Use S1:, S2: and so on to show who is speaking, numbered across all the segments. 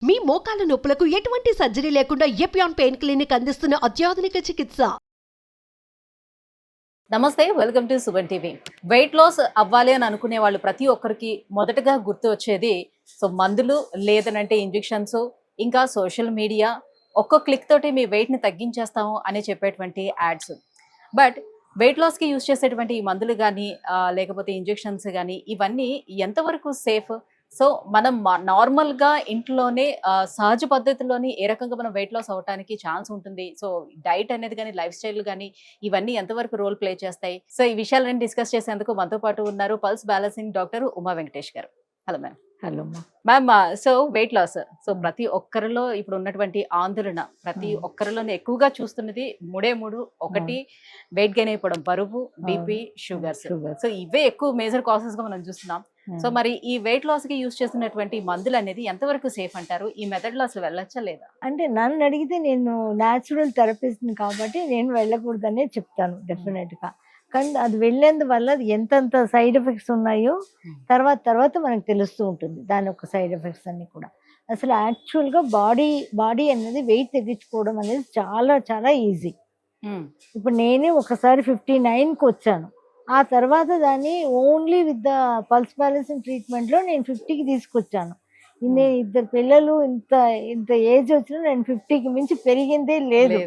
S1: మీ మోకాల నొప్పులకు ఎటువంటి సర్జరీ లేకుండా ఎపియాన్ పెయిన్ క్లినిక్ అందిస్తున్న అత్యాధునిక చికిత్స.
S2: నమస్తే, welcome to Suman TV. Weight loss అవ్వాలి అని అనుకునే వాళ్ళు ప్రతి ఒక్కరికి మొదటగా గుర్తు వచ్చేది మందులు, లేదనంటే ఇంజెక్షన్స్, ఇంకా సోషల్ మీడియా. ఒక్క క్లిక్ తోటి మీ వెయిట్ని తగ్గించేస్తాము అని చెప్పేటువంటి యాడ్స్. బట్ వెయిట్ లాస్కి యూజ్ చేసేటువంటి ఈ మందులు కానీ లేకపోతే ఇంజెక్షన్స్ కానీ ఇవన్నీ ఎంతవరకు సేఫ్? సో మనం నార్మల్గా ఇంట్లోనే సహజ పద్ధతిలోని ఏ రకంగా మనం వెయిట్ లాస్ అవ్వడానికి ఛాన్స్ ఉంటుంది? సో డైట్ అనేది కానీ, లైఫ్ స్టైల్ కానీ ఇవన్నీ ఎంతవరకు రోల్ ప్లే చేస్తాయి? సో ఈ విషయాలన్నీ డిస్కస్ చేసేందుకు మనతో పాటు ఉన్నారు pulse balancing doctor Uma Venkatesh గారు. Hello ma'am.
S3: Hello
S2: ma'am, so weight loss, so ప్రతి ఒక్కరిలో ఇప్పుడు ఉన్నటువంటి ఆందోళన, ప్రతి ఒక్కరిలోనే ఎక్కువగా చూస్తున్నది మూడు. ఒకటి వెయిట్ గెయిన్ అయిపోవడం, బరువు, బీపీ, షుగర్స్. సో ఇవే ఎక్కువ మేజర్ కాసెస్ గా మనం చూస్తున్నాం. సో మరి ఈ వెయిట్ లాస్ కి యూజ్ చేస్తున్నటువంటి మందులు అనేది ఎంతవరకు సేఫ్ అంటారు? ఈ మెథడ్ లో అసలు వెళ్ళొచ్చా లేదా?
S3: అంటే నన్ను అడిగితే నేను న్యాచురల్ థెరపిస్ట్ని కాబట్టి నేను వెళ్ళకూడదనే చెప్తాను డెఫినెట్ గా. కానీ అది వెళ్ళేందువల్ల ఎంతంత సైడ్ ఎఫెక్ట్స్ ఉన్నాయో తర్వాత మనకు తెలుస్తూ ఉంటుంది దాని యొక్క సైడ్ ఎఫెక్ట్స్ అన్ని కూడా. అసలు యాక్చువల్గా బాడీ అనేది వెయిట్ తగ్గించుకోవడం అనేది చాలా చాలా ఈజీ. ఇప్పుడు నేనే ఒకసారి 59కి వచ్చాను. ఆ తర్వాత దాన్ని only with the pulse balancing ట్రీట్మెంట్లో నేను 50కి తీసుకొచ్చాను. నేను ఇద్దరు పిల్లలు, ఇంత ఏజ్ వచ్చినా నేను 50కి మించి పెరిగిందే లేదు.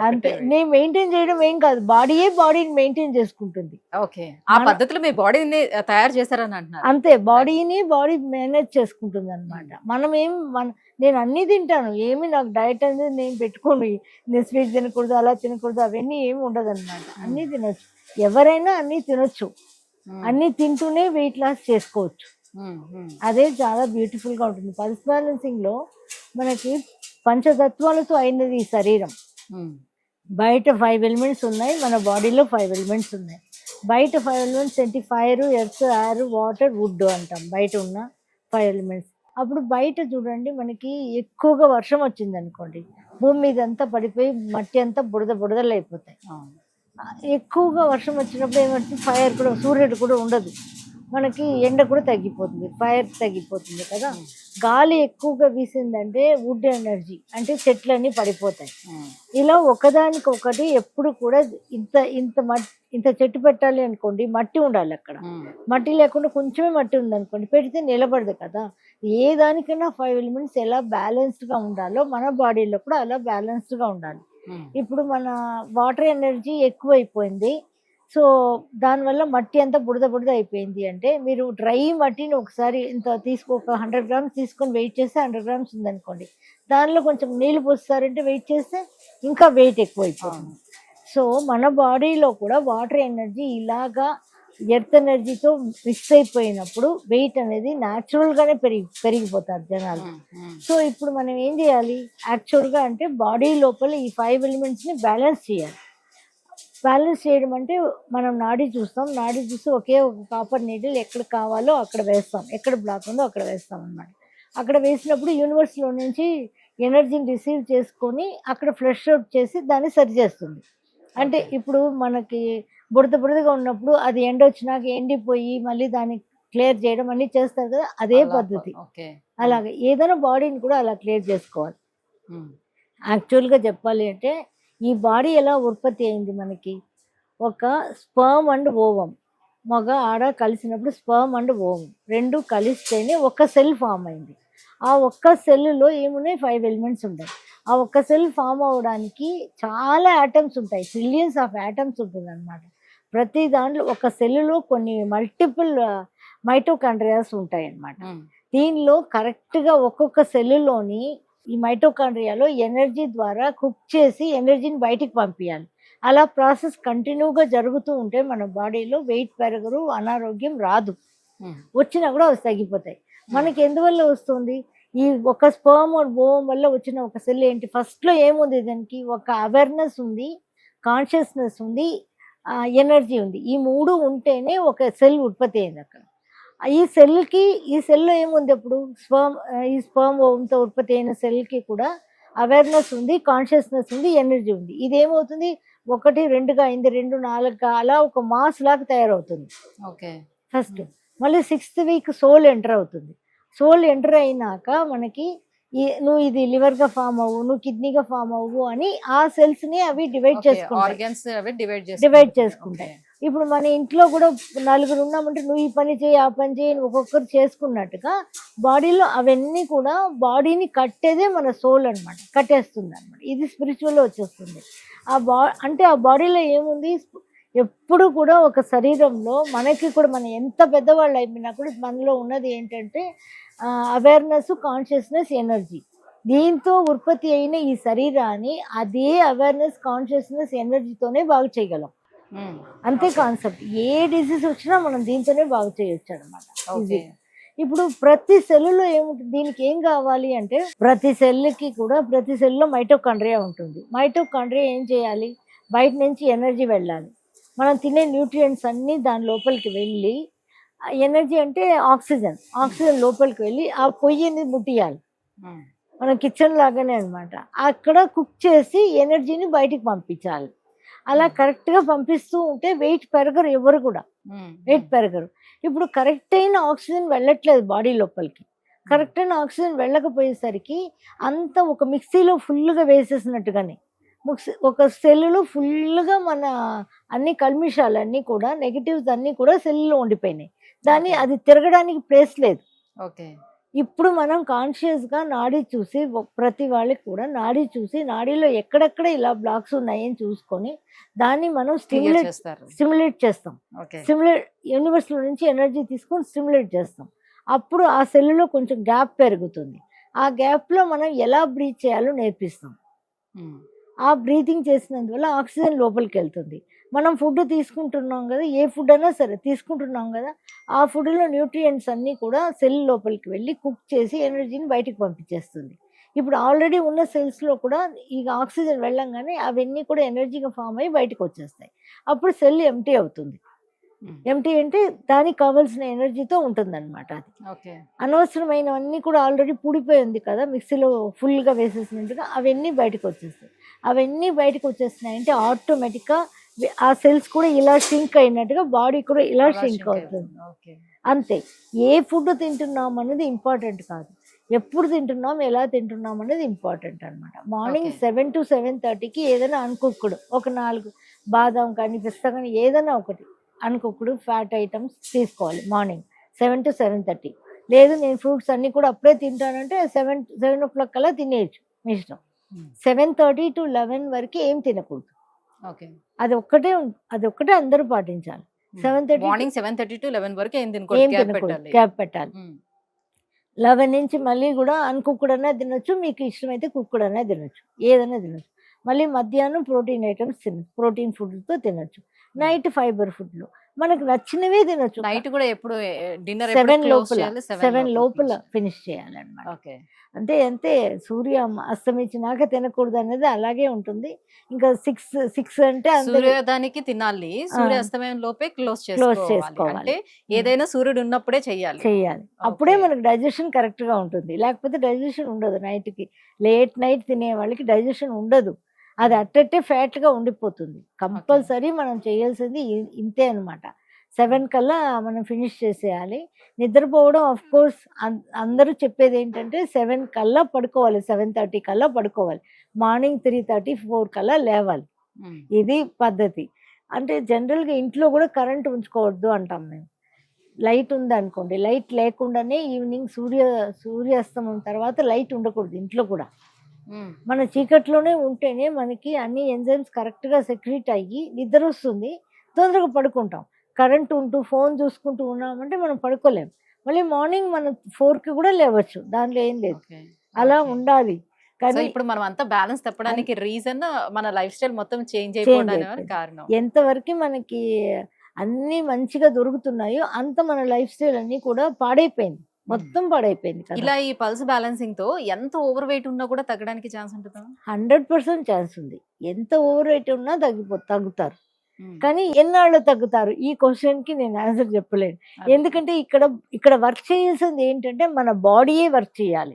S3: అంతే. నేను మెయింటైన్ చేయడం ఏం కాదు, బాడీని మెయింటైన్ చేసుకుంటుంది.
S2: బాడీని తయారు చేశారని అంటున్నారు.
S3: అంతే, బాడీ మేనేజ్ చేసుకుంటుంది అనమాట. నేను అన్ని తింటాను, ఏమి నాకు డైట్ అనేది నేను పెట్టుకోను. నేను స్వీట్ తినకూడదు, అలా తినకూడదు, అవన్నీ ఏమి ఉండదు అనమాట. అన్ని తినొచ్చు, ఎవరైనా అన్ని తినొచ్చు. అన్ని తింటూనే వెయిట్ లాస్ చేసుకోవచ్చు. అదే చాలా బ్యూటిఫుల్ గా ఉంటుంది. పల్స్ బ్యాలెన్సింగ్ లో మనకి పంచతత్వాలతో అయినది ఈ శరీరం. బయట 5 ఎలిమెంట్స్ ఉన్నాయి, మన బాడీలో 5 ఎలిమెంట్స్ ఉన్నాయి. బయట 5 ఎలిమెంట్స్ ఏంటి? Fire, earth, air, water, wood అంటాం బయట ఉన్న 5 ఎలిమెంట్స్. అప్పుడు బయట చూడండి, మనకి ఎక్కువగా వర్షం వచ్చింది అనుకోండి, భూమి మీద అంతా పడిపోయి మట్టి అంతా బురదలు అయిపోతాయి. ఎక్కువగా వర్షం వచ్చినప్పుడు ఏమంటే ఫైర్ కూడా, సూర్యుడు కూడా ఉండదు, మనకి ఎండ కూడా తగ్గిపోతుంది, ఫైర్ తగ్గిపోతుంది కదా. గాలి ఎక్కువగా వీసిందంటే వుడ్ ఎనర్జీ అంటే చెట్లన్నీ పడిపోతాయి. ఇలా ఒకదానికొకటి ఎప్పుడు కూడా ఇంత చెట్టు పెట్టాలి అనుకోండి, మట్టి ఉండాలి అక్కడ. మట్టి లేకుండా కొంచెమే మట్టి ఉందనుకోండి, పెడితే నిలబడదు కదా. ఏ దానికైనా 5 ఎలిమెంట్స్ ఎలా బ్యాలెన్స్డ్గా ఉండాలో మన బాడీలో కూడా అలా బ్యాలెన్స్డ్గా ఉండాలి. ఇప్పుడు మన వాటర్ ఎనర్జీ ఎక్కువైపోయింది, సో దానివల్ల మట్టి అంతా బురద అయిపోయింది. అంటే మీరు డ్రై మట్టిని ఒకసారి ఇంత ఒక 100 గ్రామ్స్ తీసుకొని వెయిట్ చేస్తే 100 గ్రామ్స్ ఉందనుకోండి, దానిలో కొంచెం నీళ్ళు పోస్తారంటే వెయిట్ చేస్తే ఇంకా వెయిట్ ఎక్కువ అయిపోతుంది. సో మన బాడీలో కూడా వాటర్ ఎనర్జీ ఇలాగా ఎర్త్ ఎనర్జీతో మిక్స్ అయిపోయినప్పుడు వెయిట్ అనేది న్యాచురల్గానే పెరిగిపోతారు జనాలు. సో ఇప్పుడు మనం ఏం చేయాలి యాక్చువల్గా అంటే బాడీ లోపల ఈ 5 ఎలిమెంట్స్ని బ్యాలెన్స్ చేయాలి. బ్యాలెన్స్ చేయడం అంటే మనం నాడీ చూసి ఒకే ఒక కాపర్ నీడిల్ ఎక్కడ కావాలో అక్కడ వేస్తాం, ఎక్కడ బ్లాక్ ఉందో అక్కడ వేస్తాం అన్నమాట. అక్కడ వేసినప్పుడు యూనివర్స్లో నుంచి ఎనర్జీని రిసీవ్ చేసుకొని అక్కడ ఫ్లష్ అవుట్ చేసి దాన్ని సరి చేస్తుంది. అంటే ఇప్పుడు మనకి బురదగా ఉన్నప్పుడు అది ఎండ వచ్చినాక ఎండిపోయి మళ్ళీ దాన్ని క్లియర్ చేయడం అన్నీ చేస్తారు కదా, అదే పద్ధతి. అలాగే ఏదైనా బాడీని కూడా అలా క్లియర్ చేసుకోవాలి. యాక్చువల్గా చెప్పాలి అంటే ఈ బాడీ ఎలా ఉత్పత్తి అయింది? మనకి ఒక స్పర్మ్ అండ్ ఓవం, మగ ఆడ కలిసినప్పుడు స్పర్మ్ అండ్ ఓవం రెండు కలిస్తేనే ఒక సెల్ ఫామ్ అయింది. ఆ ఒక్క సెల్లో ఏమున్నాయి? 5 ఎలిమెంట్స్ ఉంటాయి. ఆ ఒక్క సెల్ ఫామ్ అవ్వడానికి చాలా యాటమ్స్ ఉంటాయి, ట్రిలియన్స్ ఆఫ్ యాటమ్స్ ఉంటుంది అనమాట. ప్రతి దాంట్లో ఒక సెల్లో కొన్ని మల్టిపుల్ మైటోకాండ్రియాస్ ఉంటాయి అన్నమాట. దీనిలో కరెక్ట్గా ఒక్కొక్క సెల్లులోని ఈ మైటోకాండ్రియాలో ఎనర్జీ ద్వారా కుక్ చేసి ఎనర్జీని బయటికి పంపించాలి. అలా ప్రాసెస్ కంటిన్యూగా జరుగుతూ ఉంటే మన బాడీలో వెయిట్ పెరగరు, అనారోగ్యం రాదు. వచ్చినా కూడా అవి తగ్గిపోతాయి. మనకి ఎందువల్ల వస్తుంది? ఈ ఒక స్పర్మ్ ఓవం వల్ల వచ్చిన ఒక సెల్ ఏంటి? ఫస్ట్లో ఏముంది? దానికి ఒక అవేర్నెస్ ఉంది, కాన్షియస్నెస్ ఉంది, ఎనర్జీ ఉంది. ఈ 3 ఉంటేనే ఒక సెల్ ఉత్పత్తి అయింది అక్కడ. ఈ సెల్లో ఏముంది? అప్పుడు ఈ స్పర్మ్ ఓవంతో ఉత్పత్తి అయిన సెల్కి కూడా అవేర్నెస్ ఉంది, కాన్షియస్నెస్ ఉంది, ఎనర్జీ ఉంది. ఇదేమవుతుంది? 1, 2గా అయింది, 2, 4గా అలా ఒక మాస్ లాగా తయారవుతుంది. ఫస్ట్ మళ్ళీ 6th వీక్ సోల్ ఎంటర్ అవుతుంది. సోల్ ఎంటర్ అయినాక మనకి నువ్వు ఇది లివర్గా ఫామ్ అవ్వు, నువ్వు కిడ్నీగా ఫామ్ అవ్వు అని ఆ సెల్స్ ని అవి డివైడ్ చేసుకుంటాయి.
S2: ఆర్గన్స్ అవి
S3: డివైడ్ చేసుకుంటాయి. ఇప్పుడు మన ఇంట్లో కూడా నలుగురు ఉన్నామంటే నువ్వు ఈ పని చేయి, ఆ పని చేయి, ఒక్కొక్కరు చేసుకున్నట్టుగా బాడీలో అవన్నీ కూడా బాడీని కట్టేదే మన సోల్ అనమాట, కట్టేస్తుంది అనమాట. ఇది స్పిరిచువల్ వచ్చేస్తుంది. అంటే ఆ బాడీలో ఏముంది, ఎప్పుడు కూడా ఒక శరీరంలో మనకి కూడా మనం ఎంత పెద్దవాళ్ళు అయిపోయినా కూడా మనలో ఉన్నది ఏంటంటే అవేర్నెస్, కాన్షియస్నెస్, ఎనర్జీ. దీంతో ఉత్పత్తి అయిన ఈ శరీరాన్ని అదే అవేర్నెస్, కాన్షియస్నెస్, ఎనర్జీతోనే బాగు చేయగలం. అంతే కాన్సెప్ట్. ఏ డిసీజ్ వచ్చినా మనం దీంతోనే బాగు చేయొచ్చు అనమాట. ఇప్పుడు ప్రతి సెల్లో ఏముంటుంది, దీనికి ఏం కావాలి అంటే ప్రతి సెల్కి కూడా ప్రతి సెల్లో మైటోకాండ్రియా ఉంటుంది. మైటోకాండ్రియా ఏం చేయాలి, బయట నుంచి ఎనర్జీ వెళ్ళాలి. మనం తినే న్యూట్రియంట్స్ అన్నీ దాని లోపలికి వెళ్ళి, ఎనర్జీ అంటే ఆక్సిజన్ లోపలికి వెళ్ళి ఆ పొయ్యిని ముట్టియాలి. మన కిచెన్ లాగానే అనమాట. అక్కడ కుక్ చేసి ఎనర్జీని బయటికి పంపించాలి. అలా కరెక్ట్గా పంపిస్తూ ఉంటే వెయిట్ పెరగరు, ఎవరు కూడా వెయిట్ పెరగరు. ఇప్పుడు కరెక్ట్ అయిన ఆక్సిజన్ వెళ్ళట్లేదు బాడీ లోపలికి. కరెక్ట్ అయిన ఆక్సిజన్ వెళ్ళకపోయేసరికి అంత ఒక మిక్సీలో ఫుల్గా వేసేసినట్టుగానే ఒక సెల్లులో ఫుల్గా మన అన్ని కల్మిషాలన్నీ కూడా, నెగిటివ్స్ అన్నీ కూడా సెల్లులో ఉండిపోయినాయి. దాన్ని అది తిరగడానికి ప్లేస్ లేదు. ఇప్పుడు మనం కాన్షియస్గా నాడీ చూసి, ప్రతి వాళ్ళకి కూడా నాడీ చూసి, నాడీలో ఎక్కడెక్కడ ఇలా బ్లాక్స్ ఉన్నాయని చూసుకొని దాన్ని మనం స్టిమ్యులేట్ చేస్తాం. యూనివర్స్లో నుంచి ఎనర్జీ తీసుకొని స్టిమ్యులేట్ చేస్తాం. అప్పుడు ఆ సెల్లులో కొంచెం గ్యాప్ పెరుగుతుంది. ఆ గ్యాప్లో మనం ఎలా బ్రీత్ చేయాలో నేర్పిస్తాం. ఆ బ్రీతింగ్ చేసినందువల్ల ఆక్సిజన్ లోపలికి వెళ్తుంది. మనం ఫుడ్ తీసుకుంటున్నాం కదా, ఏ ఫుడ్ అయినా సరే తీసుకుంటున్నాం కదా, ఆ ఫుడ్లో న్యూట్రియంట్స్ అన్నీ కూడా సెల్ లోపలికి వెళ్ళి కుక్ చేసి ఎనర్జీని బయటికి పంపించేస్తుంది. ఇప్పుడు ఆల్రెడీ ఉన్న సెల్స్లో కూడా ఈ ఆక్సిజన్ వెళ్ళంగానే అవన్నీ కూడా ఎనర్జీగా ఫామ్ అయ్యి బయటకు వచ్చేస్తాయి. అప్పుడు సెల్ ఎంటీ అవుతుంది. ఎంటీ అంటే దానికి కావాల్సిన ఎనర్జీతో ఉంటుందన్నమాట. అది అనవసరమైనవన్నీ కూడా ఆల్రెడీ పూడిపోయి ఉంది కదా, మిక్సీలో ఫుల్గా వేసేసినట్టుగా అవన్నీ బయటకు వచ్చేస్తాయి. అవన్నీ బయటకు వచ్చేస్తున్నాయంటే ఆటోమేటిక్గా ఆ సెల్స్ కూడా ఇలా షింక్ అయినట్టుగా బాడీ కూడా ఇలా షింక్ అవుతుంది. అంతే. ఏ ఫుడ్ తింటున్నాం అనేది ఇంపార్టెంట్ కాదు, ఎప్పుడు తింటున్నాం, ఎలా తింటున్నాం అనేది ఇంపార్టెంట్ అనమాట. మార్నింగ్ 7 to 7:30కి ఏదైనా అన్కుక్డ్ ఒక 4 బాదం కానీ, పిస్తా కానీ ఏదైనా ఒకటి అన్కుక్డ్ ఫ్యాట్ ఐటమ్స్ తీసుకోవాలి మార్నింగ్ 7 to 7:30. లేదు నేను ఫ్రూట్స్ అన్నీ కూడా అప్పుడే తింటానంటే 7 o'clock కల్లా తినేయచ్చు, మీ ఇష్టం. 7:30 to 11 వరకు ఏం తినకూడదు. అది ఒక్కటే అందరూ పాటించాలి.
S2: 7:30 to 11 వరకు ఏం తినకూడదు,
S3: గ్యాప్ పెట్టాలి. 11 నుంచి మళ్ళీ కూడా అన్కుక్డ్ అనే తినొచ్చు, మీకు ఇష్టమైతే కుక్డ్ అనే తినొచ్చు, ఏదైనా తినొచ్చు. మళ్ళీ మధ్యాహ్నం ప్రోటీన్ ఐటమ్స్ తినొచ్చు, ప్రోటీన్ ఫుడ్తో తినొచ్చు. నైట్ ఫైబర్ ఫుడ్లు మనకు నచ్చినవే తినొచ్చు.
S2: నైట్ కూడా ఎప్పుడు డిన్నర్
S3: 7 లోపల ఫినిష్ చేయాలన్నమాట. అంతే సూర్య అస్తమించినాక తినకూడదు అనేది అలాగే ఉంటుంది. ఇంకా 6 అంటే
S2: సూర్యోదయానికి తినాలి, సూర్యాస్తమయం లోపే క్లోజ్ చేసుకోవాలి. అంటే ఏదైనా సూర్యుడు ఉన్నప్పుడే చెయ్యాలి.
S3: అప్పుడే మనకు డైజెషన్ కరెక్ట్ గా ఉంటుంది. లేకపోతే డైజెషన్ ఉండదు. నైట్కి లేట్ నైట్ తినే వాళ్ళకి డైజెషన్ ఉండదు. అది అట్టట్టే ఫ్యాట్ గా ఉండిపోతుంది. కంపల్సరీ మనం చేయాల్సింది ఇంతే అనమాట. 7 కల్లా మనం ఫినిష్ చేసేయాలి. నిద్రపోవడం ఆఫ్ కోర్స్ అందరూ చెప్పేది ఏంటంటే 7 కల్లా పడుకోవాలి, 7:30 కల్లా పడుకోవాలి, మార్నింగ్ 3:30, 4 కల్లా లేవాలి. ఇది పద్ధతి. అంటే జనరల్గా ఇంట్లో కూడా కరెంట్ ఉంచుకోవద్దు అంటాం మేము. లైట్ ఉందనుకోండి, లైట్ లేకుండానే ఈవినింగ్ సూర్యాస్తమం తర్వాత లైట్ ఉండకూడదు ఇంట్లో కూడా. మన చీకట్లోనే ఉంటేనే మనకి అన్ని ఎంజైమ్స్ కరెక్ట్గా సెక్రీట్ అయ్యి నిద్ర వస్తుంది, తొందరగా పడుకుంటాం. కరెంట్ ఉంటూ ఫోన్ చూసుకుంటూ ఉన్నామంటే మనం పడుకోలేం. మళ్ళీ మార్నింగ్ మనం 4కి కూడా లేవచ్చు, దాంట్లో ఏం లేదు. అలా ఉండాలి.
S2: కానీ ఇప్పుడు మనం అంతా బ్యాలెన్స్ తప్పడానికి రీజన్ మన లైఫ్ స్టైల్ మొత్తం చేంజ్ అయిపోవడానికి కారణం.
S3: ఎంతవరకు మనకి అన్ని మంచిగా దొరుకుతున్నాయో అంత మన లైఫ్ స్టైల్ అన్ని కూడా పాడైపోయింది, మొత్తం పాడైపోయింది.
S2: ఇలా ఈ పల్స్ బ్యాలెన్సింగ్ తో ఎంత ఓవర్ వెయిట్ ఉన్నా కూడా తగ్గడానికి ఛాన్స్ ఉంటుంది?
S3: 100% ఛాన్స్ ఉంది. ఎంత ఓవర్ వెయిట్ ఉన్నా తగ్గుతారు. కానీ ఎన్నాళ్ళు తగ్గుతారు, ఈ క్వశ్చన్ కి నేను ఆన్సర్ చెప్పలేను. ఎందుకంటే ఇక్కడ వర్క్ చేయాల్సింది ఏంటంటే మన బాడీయే వర్క్ చేయాలి.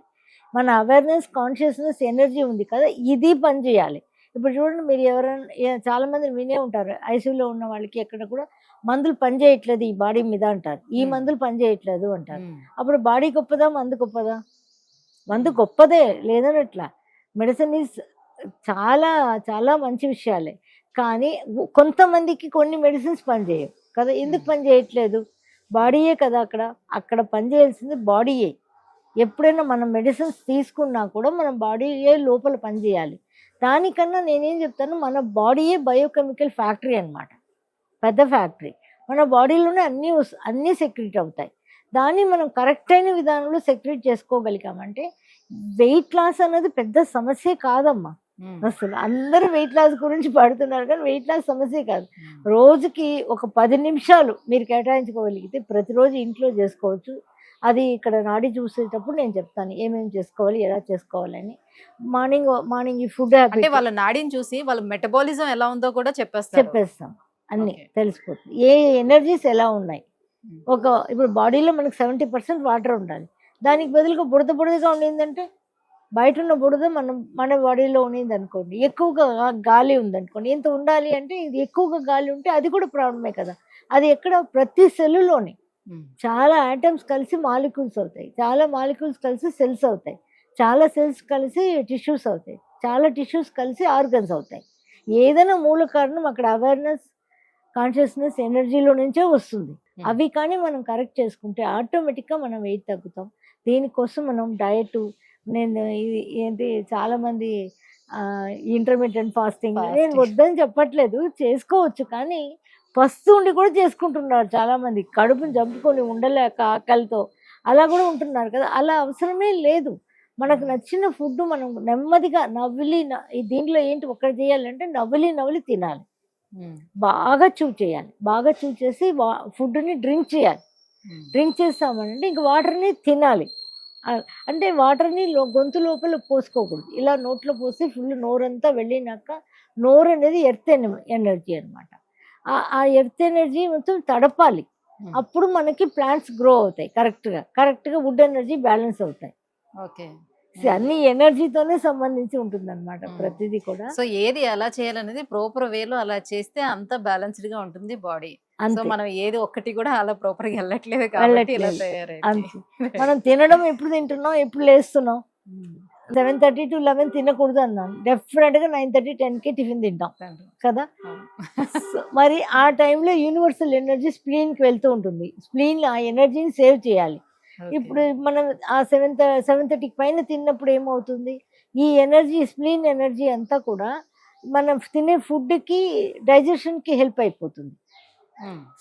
S3: మన అవేర్నెస్, కాన్షియస్నెస్, ఎనర్జీ ఉంది కదా, ఇది పని చేయాలి. ఇప్పుడు చూడండి, మీరు ఎవరైనా చాలా మంది వినే ఉంటారు, ఐసీయూలో ఉన్న వాళ్ళకి ఎక్కడ కూడా మందులు పనిచేయట్లేదు ఈ బాడీ మీద అంటారు, ఈ మందులు పనిచేయట్లేదు అంటారు. అప్పుడు బాడీ గొప్పదా మందు గొప్పదా? మందు గొప్పదే లేదనట్లా, మెడిసిన్ ఈజ్ చాలా చాలా మంచి విషయాలే, కానీ కొంతమందికి కొన్ని మెడిసిన్స్ పనిచేయవు కదా. ఎందుకు పని చేయట్లేదు? బాడీయే కదా అక్కడ అక్కడ పని చేయాల్సింది బాడీయే. ఎప్పుడైనా మనం మెడిసిన్స్ తీసుకున్నా కూడా మనం బాడీయే లోపల పనిచేయాలి. దానికన్నా నేనేం చెప్తాను, మన బాడీయే బయోకెమికల్ ఫ్యాక్టరీ అన్నమాట, పెద్ద ఫ్యాక్టరీ. మన బాడీలోనే అన్నీ సెక్రెట్ అవుతాయి. దాన్ని మనం కరెక్ట్ అయిన విధానంలో సెక్రెట్ చేసుకోగలిగామంటే వెయిట్ లాస్ అనేది పెద్ద సమస్య కాదమ్మా. అసలు అందరూ వెయిట్ లాస్ గురించి పడుతున్నారు కానీ వెయిట్ లాస్ సమస్య కాదు. రోజుకి ఒక 10 నిమిషాలు మీరు కేటాయించుకోగలిగితే ప్రతిరోజు ఇంట్లో చేసుకోవచ్చు. అది ఇక్కడ నాడి చూసేటప్పుడు నేను చెప్తాను ఏమేమి చేసుకోవాలి, ఎలా చేసుకోవాలని. మార్నింగ్ ఈ ఫుడ్
S2: అంటే వాళ్ళ నాడిని చూసి వాళ్ళ మెటబాలిజం ఎలా ఉందో కూడా
S3: చెప్పేస్తాం, అన్ని తెలిసిపోతుంది. ఏ ఎనర్జీస్ ఎలా ఉన్నాయి. ఇప్పుడు బాడీలో మనకి 70% వాటర్ ఉండాలి, దానికి బదులుగా బుడదగా ఉండిందంటే బయట ఉన్న బుడద మన బాడీలో ఉన్నది అనుకోండి, ఎక్కువగా గాలి ఉందనుకోండి, ఎంత ఉండాలి అంటే ఇది ఎక్కువగా గాలి ఉంటే అది కూడా ప్రాబ్లమే కదా. అది ఎక్కడ ప్రతి సెల్లులోని చాలా ఆటమ్స్ కలిసి మాలిక్యూల్స్ అవుతాయి, చాలా మాలిక్యూల్స్ కలిసి సెల్స్ అవుతాయి, చాలా సెల్స్ కలిసి టిష్యూస్ అవుతాయి, చాలా టిష్యూస్ కలిసి ఆర్గన్స్ అవుతాయి. ఏదైనా మూల కారణం అక్కడ అవేర్నెస్, కాన్షియస్నెస్, ఎనర్జీలో నుంచే వస్తుంది. అవి కానీ మనం కరెక్ట్ చేసుకుంటే ఆటోమేటిక్గా మనం వెయిట్ తగ్గుతాం. దీనికోసం మనం డయట్, నేను ఏంటి చాలామంది ఇంటర్మీడియట్ ఫాస్టింగ్, నేను వద్దని చెప్పట్లేదు, చేసుకోవచ్చు, కానీ పస్తు ఉండి కూడా చేసుకుంటున్నారు చాలామంది, కడుపుని చంపుకొని ఉండలేక ఆకలితో అలా కూడా ఉంటున్నారు కదా. అలా అవసరమే లేదు. మనకు నచ్చిన ఫుడ్ మనం నెమ్మదిగా దీంట్లో ఏంటి ఒక్కటి చేయాలంటే నవ్వులి తినాలి, బాగా చేయాలి, బాగా చేసి ఫుడ్ని డ్రింక్ చేయాలి. డ్రింక్ చేస్తామనంటే ఇంక వాటర్ని తినాలి. అంటే వాటర్ని గొంతు లోపల పోసుకోకూడదు, ఇలా నోట్లో పోసి ఫుల్ నోరంతా వెళ్ళినాక, నోరు అనేది ఎర్త్ ఎనర్జీ అనమాట. ఆ ఎర్త్ ఎనర్జీ మొత్తం తడపాలి, అప్పుడు మనకి ప్లాంట్స్ గ్రో అవుతాయి కరెక్ట్గా వుడ్ ఎనర్జీ బ్యాలెన్స్ అవుతాయి.
S2: ఓకే,
S3: అన్ని ఎనర్జీతోనే సంబంధించి ఉంటుంది అనమాట ప్రతిదీ కూడా.
S2: సో ఏది ఎలా చేయాలనేది ప్రాపర్ వేలో అలా చేస్తే అంత బ్యాలెన్స్డ్ గా ఉంటుంది బాడీ. సో మనం ఏది ఒక్కటి కూడా అలా ప్రాపర్ గా వెళ్ళట్లేదు కాబట్టి ఇలా తయారైంది.
S3: మనం తినడం ఎప్పుడు తింటున్నాం, ఎప్పుడు లేస్తున్నాం. 7:30 to 11 తినకూడదు అన్నాను, డెఫినెట్ గా 9:30, 10కి టిఫిన్ తింటాం కదా. మరి ఆ టైంలో యూనివర్సల్ ఎనర్జీ స్ప్లీన్కి వెళ్తూ ఉంటుంది, స్ప్లీన్ ఆ ఎనర్జీని సేవ్ చేయాలి. ఇప్పుడు మనం ఆ 7:30 పైన తిన్నప్పుడు ఏమవుతుంది, ఈ ఎనర్జీ స్ప్లీన్ ఎనర్జీ అంతా కూడా మనం తినే ఫుడ్కి డైజెషన్కి హెల్ప్ అయిపోతుంది.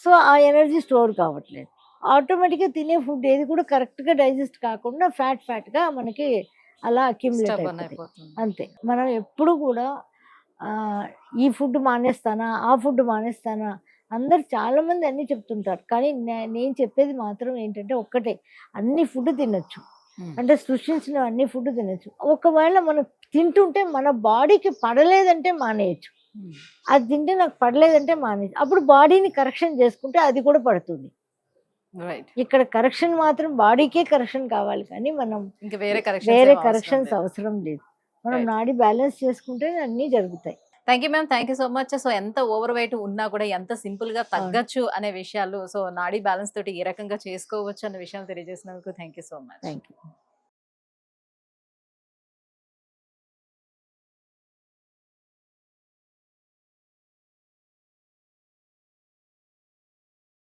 S3: సో ఆ ఎనర్జీ స్టోర్ కావట్లేదు, ఆటోమేటిక్గా తినే ఫుడ్ ఏది కూడా కరెక్ట్గా డైజెస్ట్ కాకుండా ఫ్యాట్గా మనకి అలా అక్యుములేట్ అయిపోతుంది అంతే. మనం ఎప్పుడు కూడా ఈ ఫుడ్ మానేస్తానా, ఆ ఫుడ్ మానేస్తానా, అందరు చాలామంది అన్నీ చెప్తుంటారు, కానీ నేను చెప్పేది మాత్రం ఏంటంటే ఒక్కటే, అన్ని ఫుడ్ తినొచ్చు, అంటే సృష్టించిన అన్ని ఫుడ్ తినొచ్చు. ఒకవేళ మనం తింటుంటే మన బాడీకి పడలేదంటే మానేయచ్చు, అది తింటే నాకు పడలేదంటే మానేయచ్చు, అప్పుడు బాడీని కరెక్షన్ చేసుకుంటే అది కూడా పడుతుంది. ఇక్కడ కరెక్షన్ మాత్రం బాడీకే కరెక్షన్ కావాలి, కానీ మనం వేరే కరెక్షన్స్ అవసరం లేదు. మనం నాడి బ్యాలెన్స్ చేసుకుంటే అన్నీ జరుగుతాయి.
S2: Thank you ma'am, thank you so much. So ఎంత ఓవర్ వెయిట్ ఉన్నా కూడా ఎంత సింపుల్ గా తగ్గచ్చు అనే విషయాలు, సో నాడీ బ్యాలెన్స్ తోటి ఏ రకంగా చేసుకోవచ్చు అనే విషయాలు తెలియజేసినందుకు thank you so much.
S3: Thank you.